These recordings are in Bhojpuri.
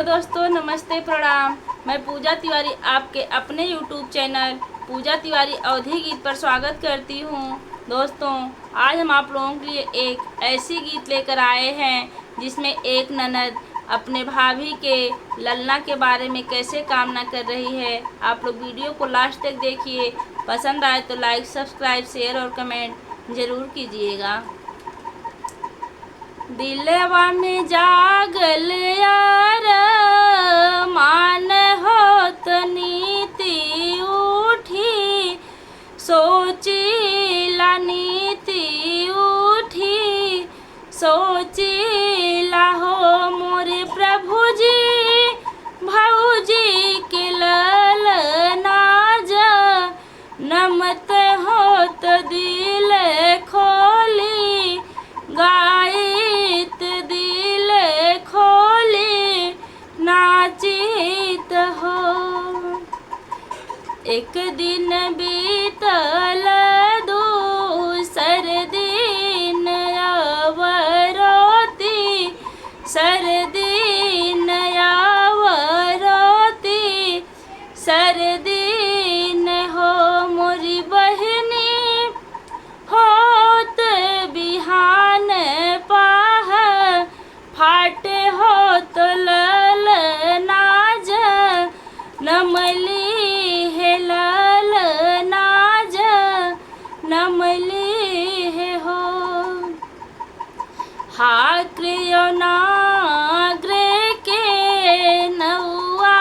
दोस्तों, नमस्ते प्रणाम। मैं पूजा तिवारी आपके अपने YouTube चैनल पूजा तिवारी अवधी गीत पर स्वागत करती हूँ। दोस्तों, आज हम आप लोगों के लिए एक ऐसी गीत लेकर आए हैं जिसमें एक ननद अपने भाभी के ललना के बारे में कैसे कामना कर रही है। आप लोग वीडियो को लास्ट तक देखिए। पसंद आए तो लाइक, सब्सक्राइब, शेयर और कमेंट ज़रूर कीजिएगा। दिलवा में जागल यार मान होत नीति उठी, सोचिला नीति उठी, सोचिला हो मोरे प्रभु जी भौजी के ललना नमत होत दिल खोली, गाइत दिल खोली, नाचित हो। एक दिन बीतल दूसर दिन आवरोती, सरदीन आवरोती, सरदीन हो मोरी बहनी होत बिहान पाह, फाटे होत ललनाज नमली है ललनाज नमली है हो। हाक्रियो नाग्रे के नौआ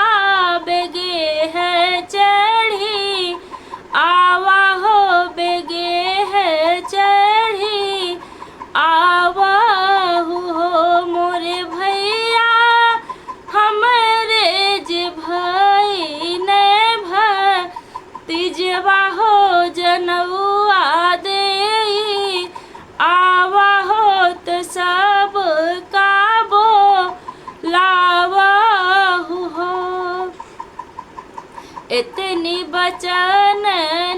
बेगे है चढ़ी, आवा हो बेगे है चढ़ी, आवाहु हो मोरे भैया हमरे जे भई ने भतीजवा हो जनौआ देई, आवा होत सब काबो लावाहु हो। इतनी बचन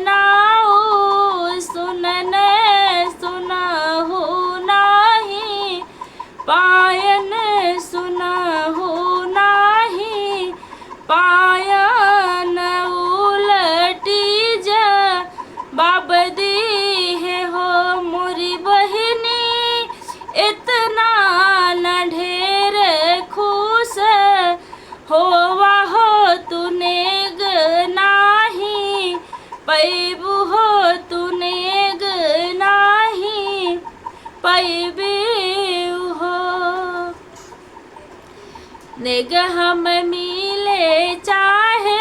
नाऊ सुनन सुनहु नाही, पायन सुनहु नाही, पायन उलटी जा बाबदी है हो मोरी बहिनी, इतना न ढेर खुश होवा हो तूने नाही, पैबू हो तूने नाही, पैबू हो। नेग हम मिले चाहे